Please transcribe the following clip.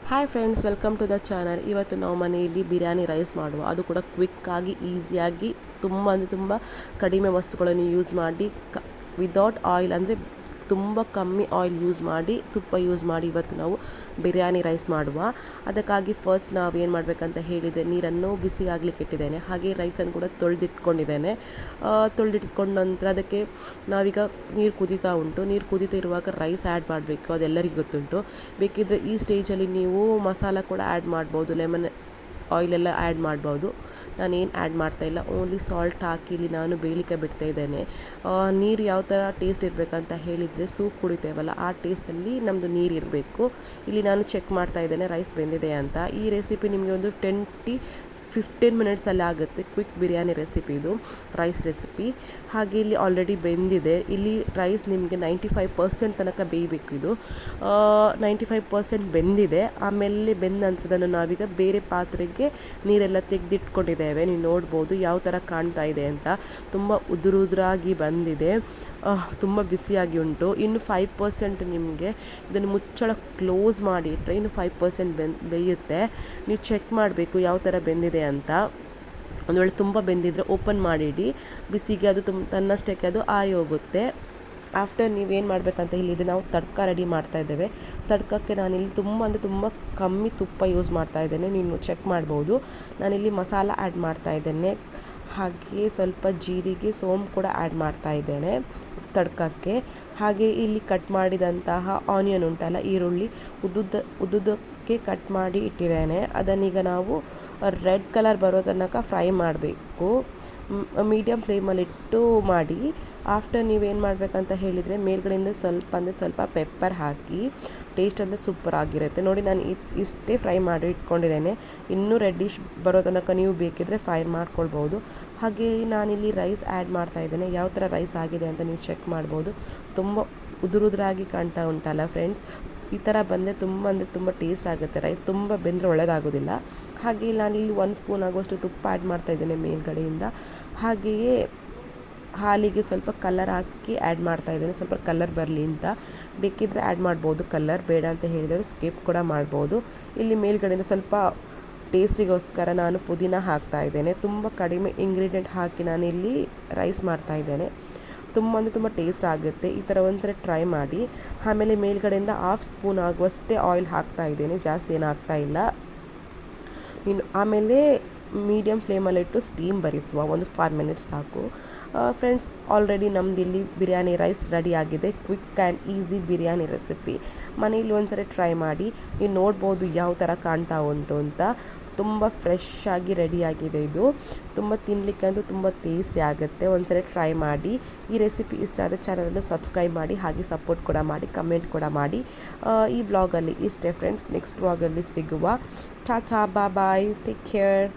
Hi friends, welcome to the channel. ಇವತ್ತು ನಾವು ಮನೆಯಲ್ಲಿ ಬಿರಿಯಾನಿ ರೈಸ್ ಮಾಡುವ, ಅದು ಕೂಡ ಕ್ವಿಕ್ಕಾಗಿ ಈಸಿಯಾಗಿ ತುಂಬ ಕಡಿಮೆ ವಸ್ತುಗಳನ್ನು ಯೂಸ್ ಮಾಡಿ ವಿದೌಟ್ ಆಯಿಲ್, ಅಂದರೆ ತುಂಬ ಕಮ್ಮಿ ಆಯಿಲ್ ಯೂಸ್ ಮಾಡಿ, ತುಪ್ಪ ಯೂಸ್ ಮಾಡಿ ಇವತ್ತು ನಾವು ಬಿರಿಯಾನಿ ರೈಸ್ ಮಾಡುವ. ಅದಕ್ಕಾಗಿ ಫಸ್ಟ್ ನಾವು ಏನು ಮಾಡಬೇಕಂತ ಹೇಳಿದೆ, ನೀರನ್ನು ಬಿಸಿ ಆಗಲಿಕ್ಕೆ ಇಟ್ಟಿದ್ದೇನೆ. ಹಾಗೆ ರೈಸನ್ನು ಕೂಡ ತೊಳೆದಿಟ್ಕೊಂಡಿದ್ದೇನೆ. ತೊಳೆದಿಟ್ಕೊಂಡ ನಂತರ ಅದಕ್ಕೆ ನಾವೀಗ ನೀರು ಕುದೀತಾ ಉಂಟು. ನೀರು ಕುದೀತಾ ಇರುವಾಗ ರೈಸ್ ಆ್ಯಡ್ ಮಾಡಬೇಕು, ಅದೆಲ್ಲರಿಗೂ ಗೊತ್ತುಂಟು. ಬೇಕಿದ್ದರೆ ಈ ಸ್ಟೇಜಲ್ಲಿ ನೀವು ಮಸಾಲ ಕೂಡ ಆ್ಯಡ್ ಮಾಡ್ಬೋದು, ಲೆಮನ್ ಆಯಿಲೆಲ್ಲ ಆ್ಯಡ್ ಮಾಡ್ಬೋದು. ನಾನೇನು ಆ್ಯಡ್ ಮಾಡ್ತಾಯಿಲ್ಲ, ಓನ್ಲಿ ಸಾಲ್ಟ್ ಹಾಕಿ ಇಲ್ಲಿ ನಾನು ಬೇಯಲಿಕ್ಕೆ ಬಿಡ್ತಾ ಇದ್ದೇನೆ. ನೀರು ಯಾವ ಥರ ಟೇಸ್ಟ್ ಇರಬೇಕಂತ ಹೇಳಿದರೆ, ಸೂಪ್ ಕುಡಿತೇವಲ್ಲ ಆ ಟೇಸ್ಟಲ್ಲಿ ನಮ್ಮದು ನೀರು ಇರಬೇಕು. ಇಲ್ಲಿ ನಾನು ಚೆಕ್ ಮಾಡ್ತಾ ಇದ್ದೇನೆ ರೈಸ್ ಬೆಂದಿದೆ ಅಂತ. ಈ ರೆಸಿಪಿ ನಿಮಗೆ ಒಂದು 10-15 ಮಿನಿಟ್ಸಲ್ಲಿ ಆಗುತ್ತೆ. ಕ್ವಿಕ್ ಬಿರಿಯಾನಿ ರೆಸಿಪಿ ಇದು, ರೈಸ್ ರೆಸಿಪಿ. ಹಾಗೆ ಇಲ್ಲಿ ಆಲ್ರೆಡಿ ಬೆಂದಿದೆ. ಇಲ್ಲಿ ರೈಸ್ ನಿಮಗೆ 95% ತನಕ ಬೇಯಬೇಕು. ಇದು 95% ಬೆಂದಿದೆ. ಆಮೇಲೆ ಬೆಂದ ನಂತರದನ್ನು ನಾವೀಗ ಬೇರೆ ಪಾತ್ರೆಗೆ ನೀರೆಲ್ಲ ತೆಗೆದಿಟ್ಕೊಂಡಿದ್ದೇವೆ. ನೀವು ನೋಡ್ಬೋದು ಯಾವ ಥರ ಕಾಣ್ತಾ ಇದೆ ಅಂತ. ತುಂಬ ಉದುರಾಗಿ ಬಂದಿದೆ, ತುಂಬ ಬಿಸಿಯಾಗಿ ಉಂಟು. ಇನ್ನು 5% ನಿಮಗೆ ಇದನ್ನು ಮುಚ್ಚಳ ಕ್ಲೋಸ್ ಮಾಡಿ ಇಟ್ಟರೆ ಇನ್ನು 5% ಬೇಯುತ್ತೆ. ನೀವು ಚೆಕ್ ಮಾಡಬೇಕು ಯಾವ ಥರ ಬೆಂದಿದೆ ಅಂತ. ಒಂದು ವೇಳೆ ತುಂಬ ಬೆಂದಿದ್ರೆ ಓಪನ್ ಮಾಡಿಡಿ, ಬಿಸಿಗೆ ಅದು ತನ್ನಷ್ಟಕ್ಕೆ ಅದು ಆರಿ ಹೋಗುತ್ತೆ. ಆಫ್ಟರ್ ನೀವೇನು ಮಾಡಬೇಕಂತ ಹೇಳಿದರೆ, ನಾವು ತಡ್ಕ ರೆಡಿ ಮಾಡ್ತಾ ಇದ್ದೇವೆ. ತಡ್ಕಕ್ಕೆ ನಾನಿಲ್ಲಿ ತುಂಬ ಕಮ್ಮಿ ತುಪ್ಪ ಯೂಸ್ ಮಾಡ್ತಾ ಇದ್ದೇನೆ. ನೀವು ಚೆಕ್ ಮಾಡ್ಬೋದು. ನಾನಿಲ್ಲಿ ಮಸಾಲ ಆ್ಯಡ್ ಮಾಡ್ತಾ ಇದ್ದೇನೆ. ಹಾಗೆ ಸ್ವಲ್ಪ ಜೀರಿಗೆ, ಸೋಂಪು ಕೂಡ ಆ್ಯಡ್ ಮಾಡ್ತಾ ಇದ್ದೇನೆ ತಡ್ಕಕ್ಕೆ. ಹಾಗೆ ಇಲ್ಲಿ ಕಟ್ ಮಾಡಿದಂತಹ ಆನಿಯನ್ ಉಂಟಲ್ಲ, ಈರುಳ್ಳಿ ಉದ್ದುದಕ್ಕೆ ಕಟ್ ಮಾಡಿ ಇಟ್ಟಿದ್ದೇನೆ. ಅದನ್ನೀಗ ನಾವು ರೆಡ್ ಕಲರ್ ಬರೋ ತನಕ ಫ್ರೈ ಮಾಡಬೇಕು. ಮೀಡಿಯಮ್ ಫ್ಲೇಮಲ್ಲಿಟ್ಟು ಮಾಡಿ. ಆಫ್ಟರ್ ನೀವೇನು ಮಾಡಬೇಕಂತ ಹೇಳಿದರೆ, ಮೇಲ್ಗಡೆಯಿಂದ ಸ್ವಲ್ಪ ಪೆಪ್ಪರ್ ಹಾಕಿ, ಟೇಸ್ಟ್ ಅಂದರೆ ಸೂಪರ್ ಆಗಿರುತ್ತೆ. ನೋಡಿ, ನಾನು ಇಷ್ಟೇ ಫ್ರೈ ಮಾಡಿ ಇಟ್ಕೊಂಡಿದ್ದೇನೆ. ಇನ್ನೂ ರೆಡ್ಡಿಶ್ ಬರೋ ತನಕ ನೀವು ಬೇಕಿದ್ದರೆ ಫ್ರೈ ಮಾಡ್ಕೊಳ್ಬೋದು. ಹಾಗೆ ನಾನಿಲ್ಲಿ ರೈಸ್ ಆ್ಯಡ್ ಮಾಡ್ತಾ ಇದ್ದೇನೆ. ಯಾವ ಥರ ರೈಸ್ ಆಗಿದೆ ಅಂತ ನೀವು ಚೆಕ್ ಮಾಡ್ಬೋದು. ತುಂಬ ಉದುರಾಗಿ ಕಾಣ್ತಾ ಉಂಟಲ್ಲ ಫ್ರೆಂಡ್ಸ್, ಈ ಥರ ಬಂದರೆ ತುಂಬ ಟೇಸ್ಟ್ ಆಗುತ್ತೆ. ರೈಸ್ ತುಂಬ ಬೆಂದರೆ ಒಳ್ಳೆಯದಾಗೋದಿಲ್ಲ. ಹಾಗೆ ನಾನಿಲ್ಲಿ 1 ಸ್ಪೂನ್ ಆಗುವಷ್ಟು ತುಪ್ಪ ಆ್ಯಡ್ ಮಾಡ್ತಾ ಇದ್ದೇನೆ ಮೇಲ್ಗಡೆಯಿಂದ. ಹಾಗೆಯೇ ಹಾಲಿಗೆ ಸ್ವಲ್ಪ ಕಲರ್ ಹಾಕಿ ಆ್ಯಡ್ ಮಾಡ್ತಾ ಇದ್ದೇನೆ, ಸ್ವಲ್ಪ ಕಲರ್ ಬರಲಿ ಅಂತ. ಬೇಕಿದ್ದರೆ ಆ್ಯಡ್ ಮಾಡ್ಬೋದು ಕಲರ್, ಬೇಡ ಅಂತ ಹೇಳಿದರೆ ಸ್ಕಿಪ್ ಕೂಡ ಮಾಡ್ಬೋದು. ಇಲ್ಲಿ ಮೇಲ್ಗಡೆಯಿಂದ ಸ್ವಲ್ಪ ಟೇಸ್ಟಿಗೋಸ್ಕರ ನಾನು ಪುದೀನ ಹಾಕ್ತಾ ಇದ್ದೇನೆ. ತುಂಬ ಕಡಿಮೆ ಇಂಗ್ರೀಡಿಯೆಂಟ್ ಹಾಕಿ ನಾನಿಲ್ಲಿ ರೈಸ್ ಮಾಡ್ತಾ ಇದ್ದೇನೆ. ತುಂಬ ಟೇಸ್ಟ್ ಆಗುತ್ತೆ. ಈ ಥರ ಒಂದ್ಸರಿ ಟ್ರೈ ಮಾಡಿ. ಆಮೇಲೆ ಮೇಲ್ಗಡೆಯಿಂದ 1/2 ಸ್ಪೂನ್ ಆಗುವಷ್ಟೇ ಆಯಿಲ್ ಹಾಕ್ತಾ ಇದ್ದೇನೆ, ಜಾಸ್ತಿ ಏನು ಹಾಕ್ತಾ ಇಲ್ಲ. ಆಮೇಲೆ ಮೀಡಿಯಮ್ ಫ್ಲೇಮಲ್ಲಿಟ್ಟು ಸ್ಟೀಮ್ ಬರಿಸುವ, ಒಂದು 5 ಮಿನಿಟ್ಸ್ ಸಾಕು. ಫ್ರೆಂಡ್ಸ್, ಆಲ್ರೆಡಿ ನಮ್ದು ಇಲ್ಲಿ ಬಿರಿಯಾನಿ ರೈಸ್ ರೆಡಿ ಆಗಿದೆ. Quick and easy biryani recipe. ಮನೆಯಲ್ಲಿ ಒಂದ್ಸರಿ ಟ್ರೈ ಮಾಡಿ. ನೀವು ನೋಡ್ಬೋದು ಯಾವ ಥರ ಕಾಣ್ತಾ ಉಂಟು ಅಂತ. ತುಂಬ ಫ್ರೆಶ್ ಆಗಿ ರೆಡಿಯಾಗಿದೆ ಇದು. ತುಂಬ ತಿನ್ನಲಿಕ್ಕಂತೂ ತುಂಬ ಟೇಸ್ಟಿ ಆಗುತ್ತೆ. ಒಂದ್ಸರಿ ಟ್ರೈ ಮಾಡಿ. ಈ ರೆಸಿಪಿ ಇಷ್ಟ ಆದ ಚಾನಲನ್ನು ಸಬ್ಸ್ಕ್ರೈಬ್ ಮಾಡಿ, ಹಾಗೆ ಸಪೋರ್ಟ್ ಕೂಡ ಮಾಡಿ, ಕಮೆಂಟ್ ಕೂಡ ಮಾಡಿ. ಈ ವ್ಲಾಗಲ್ಲಿ ಇಷ್ಟೇ ಫ್ರೆಂಡ್ಸ್. ನೆಕ್ಸ್ಟ್ ವ್ಲಾಗಲ್ಲಿ ಸಿಗುವ. ಟಾಟಾ, ಬಾಯ್, ಟೇಕ್ ಕೇರ್.